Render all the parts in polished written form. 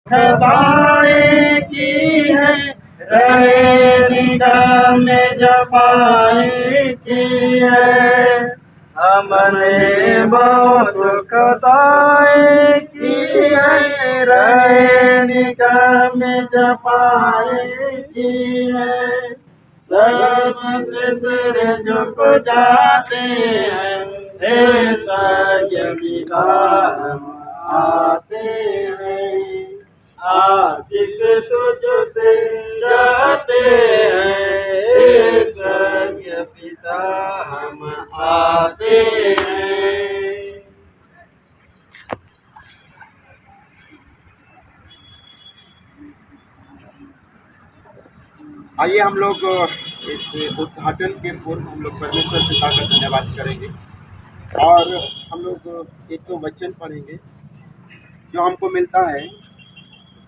खताएं की है, रहे निगम में जफाएं की है। हमने बहुत खताएं की है, रहे निगम में जफाएं की है। सब से सिर झुक जाते हैं, हे स्वर्गीय पिता हम आते हैं। आशीष तुझसे चाहते हैं, हे स्वर्गीय पिता हम आते हैं। आइए हम लोग इस उद्घाटन के पूर्व हम लोग परमेश्वर पिता का धन्यवाद करेंगे और हम लोग एक तो वचन पढ़ेंगे जो हमको मिलता है।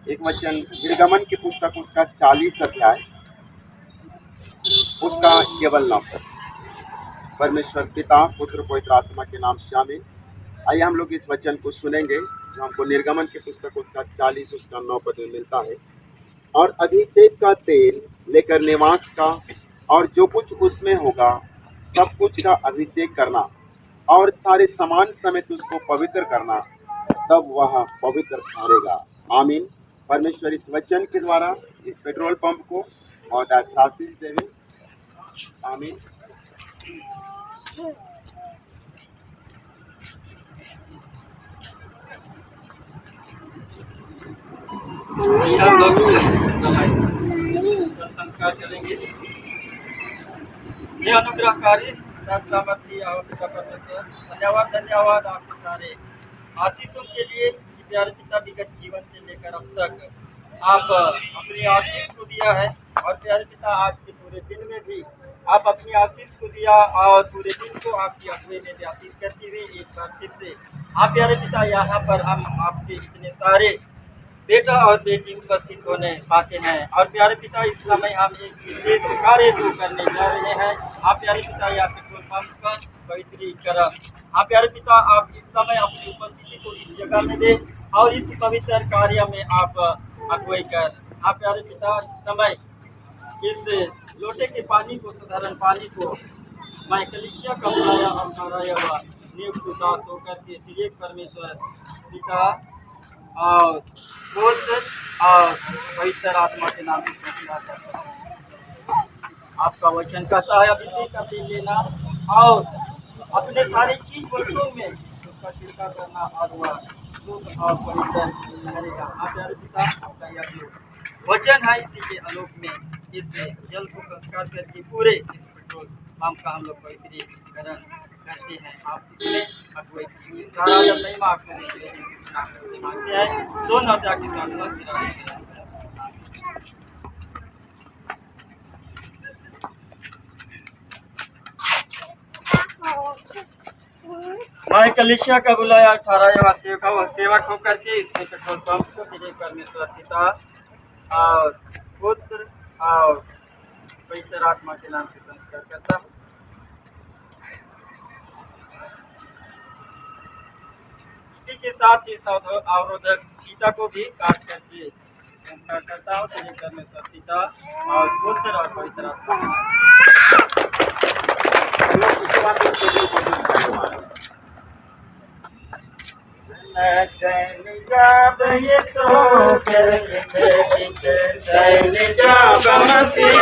एक वचन निर्गमन की पुस्तक उसका 40 अध्याय उसका केवल 9 परमेश्वर पिता पुत्र पवित्र आत्मा के नाम से आमीन। आइए हम लोग इस वचन को सुनेंगे जो हमको निर्गमन की पुस्तक उसका 40 उसका 9 पद में मिलता है। और अभिषेक का तेल लेकर निवास का और जो कुछ उसमें होगा सब कुछ का अभिषेक करना और सारे सामान समेत उसको पवित्र करना, तब वह पवित्र ठहरेगा। आमीन। परमेश्वर इस वचन के द्वारा इस पेट्रोल पंप को और आशीष देवे। आमीन। हम लोग संस्कार करेंगे। ये अनुग्रहकारी सर्वसामर्थी और पिता परमेश्वर, धन्यवाद धन्यवाद आपके सारे आशीषों के लिए। प्यारे पिता, विगत जीवन से लेकर अब तक आप अपनी आशीष को दिया है और प्यारे पिता आज के पूरे दिन में भी आप अपनी आशीष को दिया और पूरे दिन को आपकी अगुवाई में व्यतीत करते हुए एक बार फिर से आप प्यारे पिता यहाँ पर हम आपके इतने सारे बेटा और बेटी उपस्थित होने पाते हैं। और प्यारे पिता इस समय हम एक विशेष कार्य जो करने जा रहे हैं, आप प्यारे पिता यहाँ पेट्रोल पंप का पवित्रीकरण, आप प्यारे पिता आप इस समय अपनी उपस्थिति को इस जगह में दे और इस पवित्र कार्य में आप अगुवाई कर। आप प्यारे पिता इस समय इस लोटे के पानी को, साधारण पानी को मैं कलीसिया का बुलाया और ठहराया हुआ नियुक्त दास होकर के एक परमेश्वर पिता और पुत्र और पवित्र आत्मा के नाम से करता हूं। आपका वचन कहता है अभिषेक का तेल लेना और अपने सारी चीज वस्तुओं में उसका छिड़काव करना और वह शुद्ध और पवित्र करेगा। आप प्यारे पिता आपका यह जो वचन है इसी के आलोक में इस जल को संस्कार करके पूरे इस पेट्रोल पंप का हम लोग पवित्रीकरण करते हैं। आप इसमें अगुवाई कीजिए। सारा जब नहीं माफ करने के लिए मांगते हैं दोनों त्याग के साथ मैं कलीसिया का बुलाया 18वां सेवक होकर के इस पेट्रोल पंप को तेरे परमेश्वर पिता और पुत्र और पवित्र आत्मा के नाम से संस्कार करता हूँ। इसी के साथ इस अवरोधक पिता को भी काट करके संस्कार करता हूँ तेरे परमेश्वर पिता और पुत्र और पवित्र आत्मा के नाम। चैन जब ये सो कर चैन जब मसीह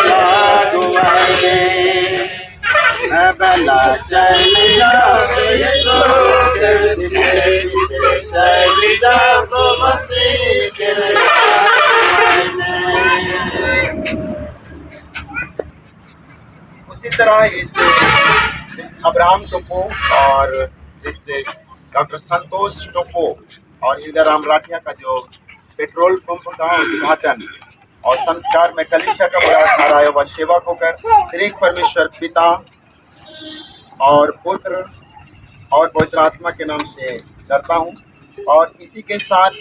लागुआए बला चैन जब ये सो कर चैन जब मसीह के उसी तरह इस अब्राहम टोपो और इस डॉक्टर संतोष टोपो और इंदिराम राठिया का जो पेट्रोल पंप का उद्घाटन और संस्कार में कलीसिया का बड़ा ठहराया हुआ सेवक होकर त्रिक परमेश्वर पिता और पुत्र और पवित्र आत्मा के नाम से करता हूँ। और इसी के साथ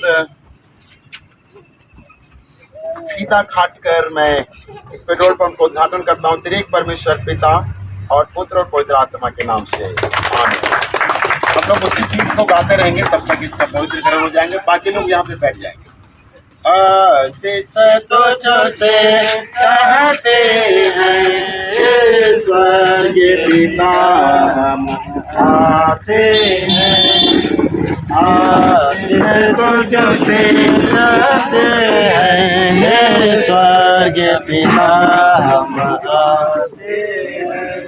फीता खाटकर मैं इस पेट्रोल पंप का उद्घाटन करता हूँ त्रिक परमेश्वर पिता और पुत्र और पवित्र आत्मा के नाम से। आमीन। हम लोग उसी गीत को गाते रहेंगे तब तक इसका पवित्रीकरण हो जाएंगे। बाकी लोग यहाँ पे बैठ जाएंगे। आशीष तुझसे चाहते हैं स्वर्ग पिता हम आते हैं। आशीष तुझसे चाहते हैं स्वर्ग पिता हम आते हैं।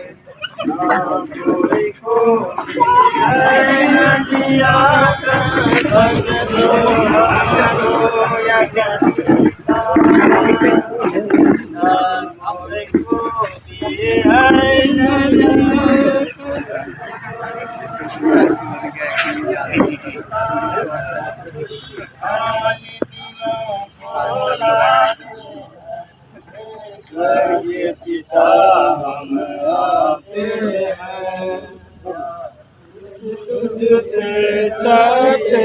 पिता हम आते हैं तुझसे चाहते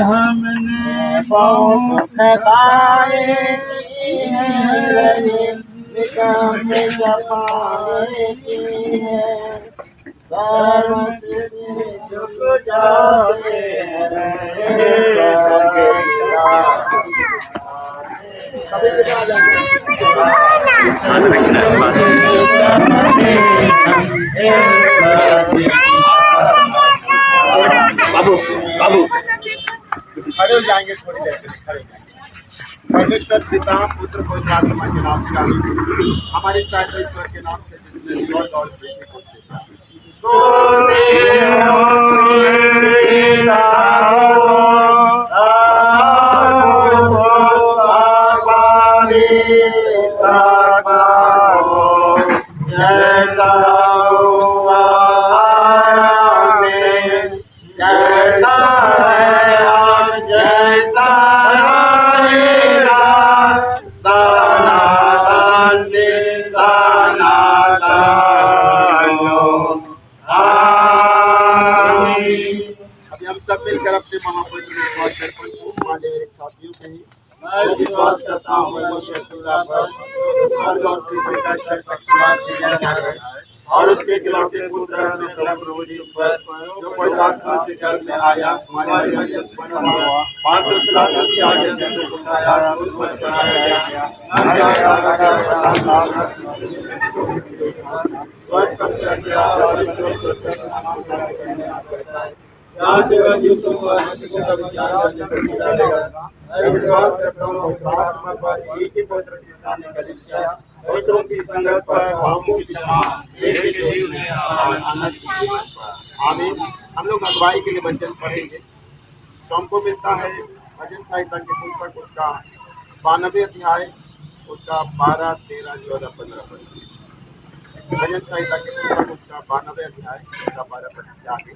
हमने बहुत खताएं की हैं, निकाम जमाने की हैं, सर्व झुक जाते बाबू बाबू खड़े हो जाएंगे थोड़ी देर के लिए, खड़े हो जाएंगे। परमेश्वर पिता पुत्र पवित्र आत्मा के नाम से आमीन। हमारे साथ ईश्वर के नाम से जिसमें स्वर्ग और पृथ्वी को सब मिलकर अपने महापवित्र विश्वास दर्पण को हमारे साथियों के मैं विश्वास करता हूँ स्वर्ग और पृथ्वी का शक्तिमान सृजनहार है और उसके इकलौते पुत्र अपने प्रभु यीशु पर जो पवित्र आत्मा से जल में आया हमारे वचन बना हुआ पांच लाख के आगे से जो उठाया उस पर चढ़ाया गया स्वर्ग का सत्य और ईश्वर से यहाँ से वह जीवों को का विचार डालेगा। मैं विश्वास करता हूँ आत्मा पर एक ही पवित्र स्थान का निश्चय पवित्रों की संगत पर पापों की क्षमा एक ही में आनंद की आमीन। हम लोग अगुवाई के लिए वचन पढ़ेंगे तो हमको मिलता है भजन संहिता के पुस्तक उसका 92 अध्याय उसका 12, 13, 14, 15 पद। भजन संहिता के पुस्तक उसका 92 अध्याय उसका 12 पद से आगे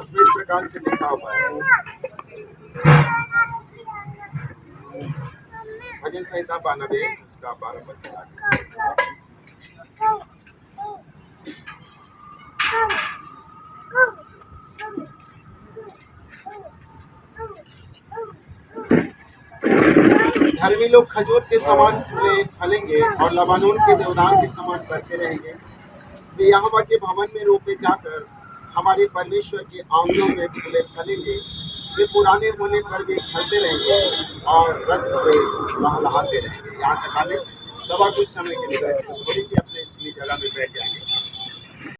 उसमें इस प्रकार से लिखा हुआ है। भजन संहिता 92 उसका 12 पद से आगे धर्मी लोग खजूर के समान फलेंगे और लबानोन के देवदार के समान बढ़ते रहेंगे। वे यहोवा के भवन में रोपे जाकर हमारे परमेश्वर के आंगनों में फूले फलेंगे। वे पुराने होने पर भी फलते रहेंगे और रस पे लहलहाते रहेंगे। यहाँ तक आने सवा कुछ समय के लिए थोड़ी सी अपने जगह में बैठ जाएंगे।